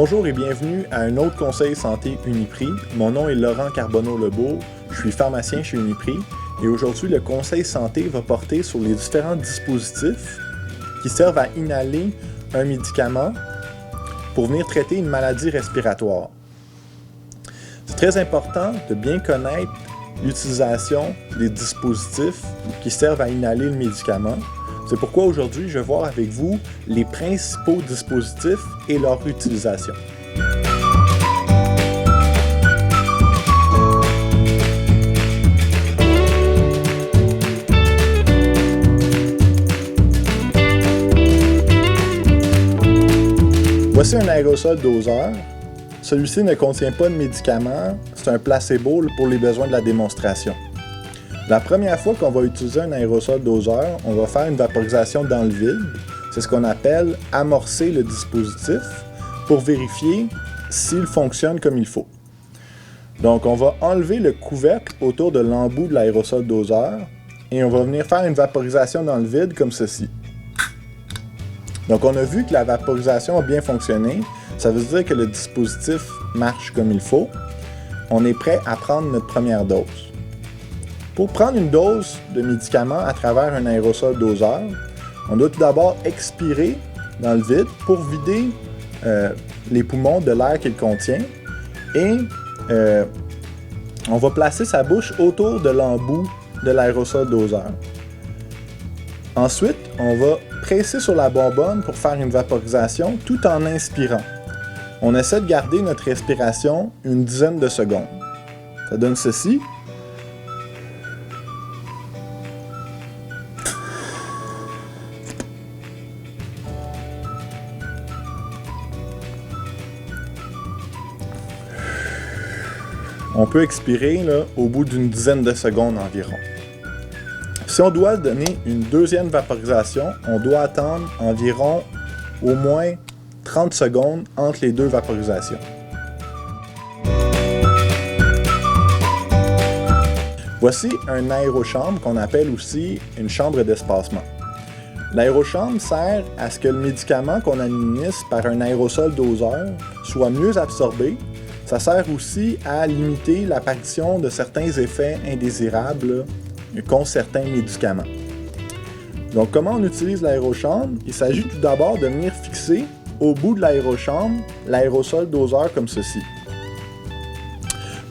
Bonjour et bienvenue à un autre conseil santé Uniprix. Mon nom est Laurent Carbonneau-Lebeau, je suis pharmacien chez Uniprix et aujourd'hui le conseil santé va porter sur les différents dispositifs qui servent à inhaler un médicament pour venir traiter une maladie respiratoire. C'est très important de bien connaître l'utilisation des dispositifs qui servent à inhaler le médicament. C'est pourquoi aujourd'hui, je vais voir avec vous les principaux dispositifs et leur utilisation. Voici un aérosol doseur. Celui-ci ne contient pas de médicaments, c'est un placebo pour les besoins de la démonstration. La première fois qu'on va utiliser un aérosol doseur, on va faire une vaporisation dans le vide. C'est ce qu'on appelle amorcer le dispositif pour vérifier s'il fonctionne comme il faut. Donc on va enlever le couvercle autour de l'embout de l'aérosol doseur et on va venir faire une vaporisation dans le vide comme ceci. Donc on a vu que la vaporisation a bien fonctionné. Ça veut dire que le dispositif marche comme il faut. On est prêt à prendre notre première dose. Pour prendre une dose de médicament à travers un aérosol doseur, on doit tout d'abord expirer dans le vide pour vider les poumons de l'air qu'il contient et on va placer sa bouche autour de l'embout de l'aérosol doseur. Ensuite, on va presser sur la bonbonne pour faire une vaporisation tout en inspirant. On essaie de garder notre respiration une dizaine de secondes. Ça donne ceci. On peut expirer là, au bout d'une dizaine de secondes environ. Si on doit donner une deuxième vaporisation, on doit attendre environ au moins 30 secondes entre les deux vaporisations. Voici un aérochambre qu'on appelle aussi une chambre d'espacement. L'aérochambre sert à ce que le médicament qu'on administre par un aérosol doseur soit mieux absorbé. Ça sert aussi à limiter l'apparition de certains effets indésirables qu'ont certains médicaments. Donc, comment on utilise l'aérochambre? Il s'agit tout d'abord de venir fixer au bout de l'aérochambre l'aérosol doseur comme ceci.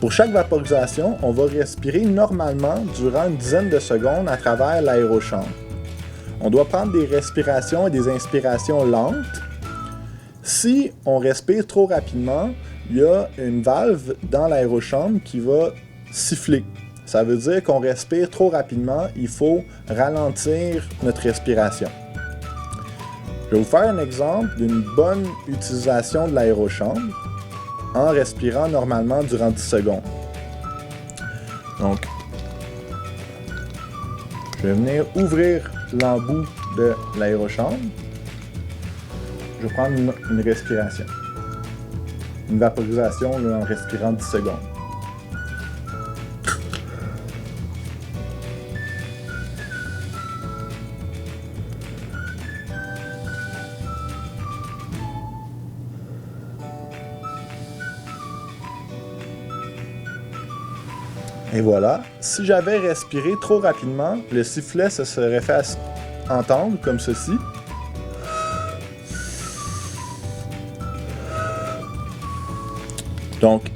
Pour chaque vaporisation, on va respirer normalement durant une dizaine de secondes à travers l'aérochambre. On doit prendre des respirations et des inspirations lentes. Si on respire trop rapidement, il y a une valve dans l'aérochambre qui va siffler. Ça veut dire qu'on respire trop rapidement, il faut ralentir notre respiration. Je vais vous faire un exemple d'une bonne utilisation de l'aérochambre en respirant normalement durant 10 secondes. Donc, je vais venir ouvrir l'embout de l'aérochambre. Je vais prendre une respiration. Une vaporisation là, en respirant 10 secondes. Et voilà, si j'avais respiré trop rapidement, le sifflet se serait fait entendre comme ceci. Donc,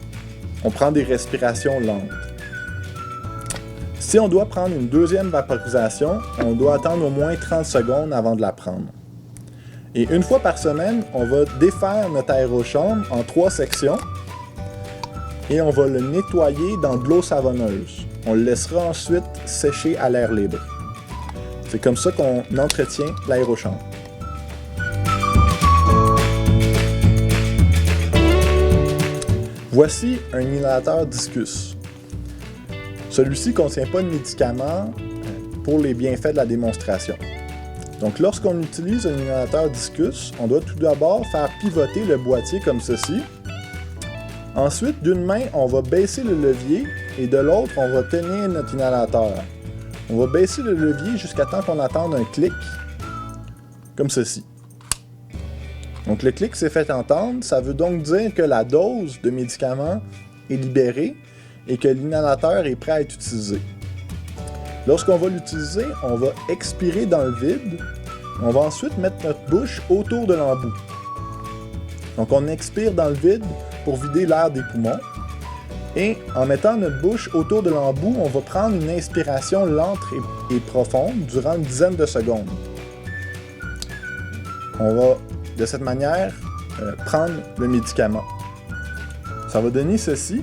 on prend des respirations lentes. Si on doit prendre une deuxième vaporisation, on doit attendre au moins 30 secondes avant de la prendre. Et une fois par semaine, on va défaire notre aérochambre en 3 sections et on va le nettoyer dans de l'eau savonneuse. On le laissera ensuite sécher à l'air libre. C'est comme ça qu'on entretient l'aérochambre. Voici un inhalateur discus. Celui-ci ne contient pas de médicaments pour les bienfaits de la démonstration. Donc lorsqu'on utilise un inhalateur discus, on doit tout d'abord faire pivoter le boîtier comme ceci. Ensuite, d'une main, on va baisser le levier et de l'autre, on va tenir notre inhalateur. On va baisser le levier jusqu'à temps qu'on entende un clic, comme ceci. Donc le clic s'est fait entendre, ça veut donc dire que la dose de médicament est libérée et que l'inhalateur est prêt à être utilisé. Lorsqu'on va l'utiliser, on va expirer dans le vide. On va ensuite mettre notre bouche autour de l'embout. Donc on expire dans le vide pour vider l'air des poumons. Et en mettant notre bouche autour de l'embout, on va prendre une inspiration lente et profonde durant une dizaine de secondes. On va de cette manière prendre le médicament. Ça va donner ceci.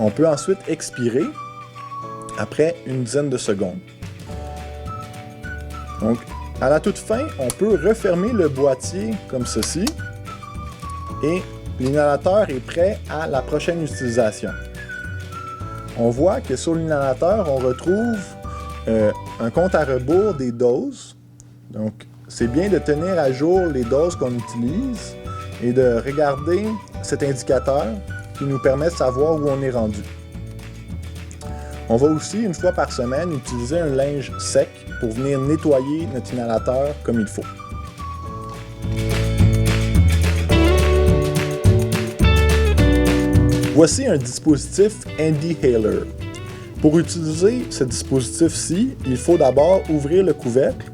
On peut ensuite expirer après une dizaine de secondes. Donc, à la toute fin, on peut refermer le boîtier comme ceci et l'inhalateur est prêt à la prochaine utilisation. On voit que sur l'inhalateur, on retrouve un compte à rebours des doses. Donc, c'est bien de tenir à jour les doses qu'on utilise et de regarder cet indicateur qui nous permet de savoir où on est rendu. On va aussi, une fois par semaine, utiliser un linge sec pour venir nettoyer notre inhalateur comme il faut. Voici un dispositif Handyhaler. Pour utiliser ce dispositif-ci, il faut d'abord ouvrir le couvercle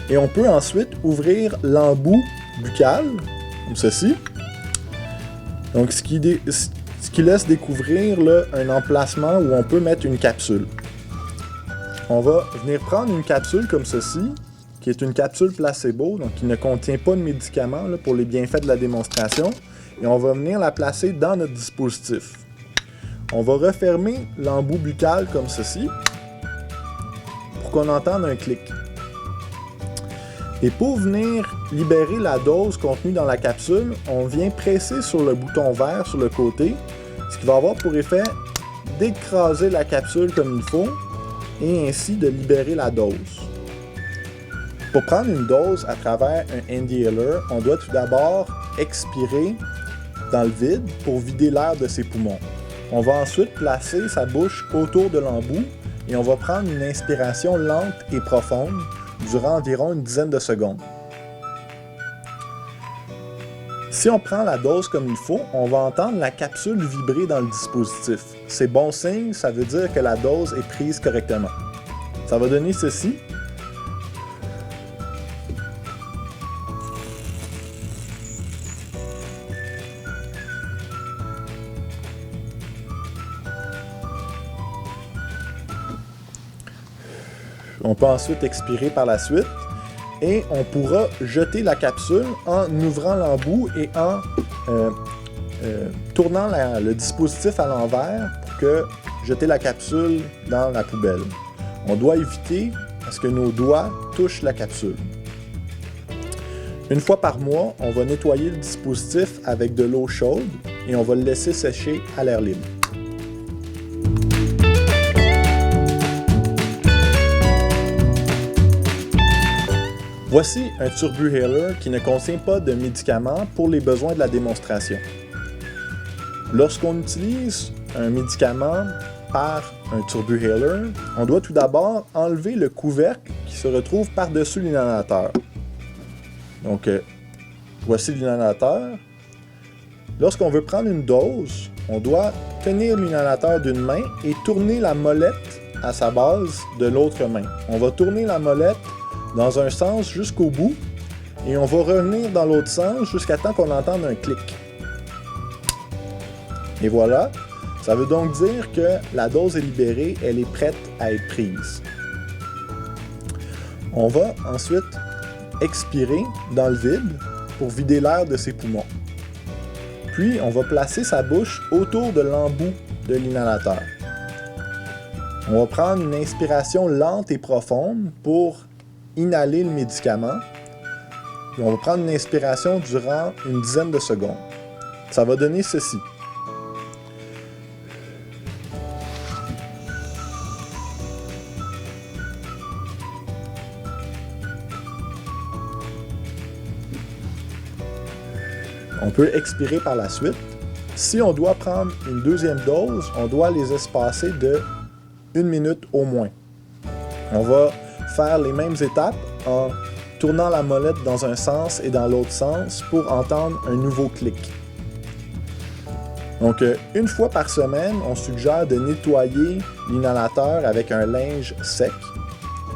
et on peut ensuite ouvrir l'embout buccal, comme ceci. Donc, ce qui laisse découvrir là, un emplacement où on peut mettre une capsule. On va venir prendre une capsule comme ceci, qui est une capsule placebo, donc qui ne contient pas de médicaments là, pour les bienfaits de la démonstration, et on va venir la placer dans notre dispositif. On va refermer l'embout buccal comme ceci, pour qu'on entende un clic. Et pour venir libérer la dose contenue dans la capsule, on vient presser sur le bouton vert sur le côté, ce qui va avoir pour effet d'écraser la capsule comme il faut et ainsi de libérer la dose. Pour prendre une dose à travers un Handyhaler, on doit tout d'abord expirer dans le vide pour vider l'air de ses poumons. On va ensuite placer sa bouche autour de l'embout et on va prendre une inspiration lente et profonde durant environ une dizaine de secondes. Si on prend la dose comme il faut, on va entendre la capsule vibrer dans le dispositif. C'est bon signe, ça veut dire que la dose est prise correctement. Ça va donner ceci. On peut ensuite expirer par la suite et on pourra jeter la capsule en ouvrant l'embout et en tournant le dispositif à l'envers pour jeter la capsule dans la poubelle. On doit éviter à ce que nos doigts touchent la capsule. Une fois par mois, on va nettoyer le dispositif avec de l'eau chaude et on va le laisser sécher à l'air libre. Voici un Turbuhaler qui ne contient pas de médicaments pour les besoins de la démonstration. Lorsqu'on utilise un médicament par un Turbuhaler, on doit tout d'abord enlever le couvercle qui se retrouve par-dessus l'inhalateur. Donc, voici l'inhalateur. Lorsqu'on veut prendre une dose, on doit tenir l'inhalateur d'une main et tourner la molette à sa base de l'autre main. On va tourner la molette dans un sens jusqu'au bout et on va revenir dans l'autre sens jusqu'à temps qu'on entende un clic. Et voilà, ça veut donc dire que la dose est libérée, elle est prête à être prise. On va ensuite expirer dans le vide pour vider l'air de ses poumons. Puis on va placer sa bouche autour de l'embout de l'inhalateur. On va prendre une inspiration lente et profonde pour inhaler le médicament. Puis on va prendre une inspiration durant une dizaine de secondes. Ça va donner ceci. On peut expirer par la suite. Si on doit prendre une deuxième dose, on doit les espacer de 1 minute au moins. On va faire les mêmes étapes en tournant la molette dans un sens et dans l'autre sens pour entendre un nouveau clic. Donc, une fois par semaine, on suggère de nettoyer l'inhalateur avec un linge sec.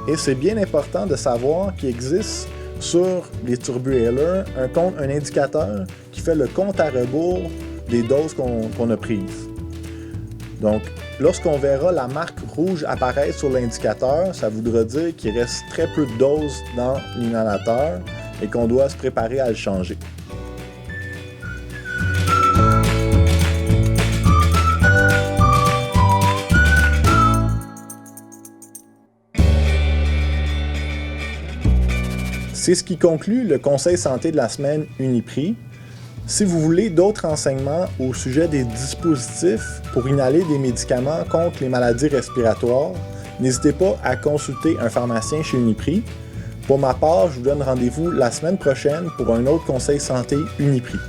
Et c'est bien important de savoir qu'il existe sur les turbo-inhalers un indicateur qui fait le compte à rebours des doses qu'on a prises. Donc, lorsqu'on verra la marque rouge apparaître sur l'indicateur, ça voudra dire qu'il reste très peu de doses dans l'inhalateur et qu'on doit se préparer à le changer. C'est ce qui conclut le conseil santé de la semaine Uniprix. Si vous voulez d'autres renseignements au sujet des dispositifs pour inhaler des médicaments contre les maladies respiratoires, n'hésitez pas à consulter un pharmacien chez Uniprix. Pour ma part, je vous donne rendez-vous la semaine prochaine pour un autre conseil santé Uniprix.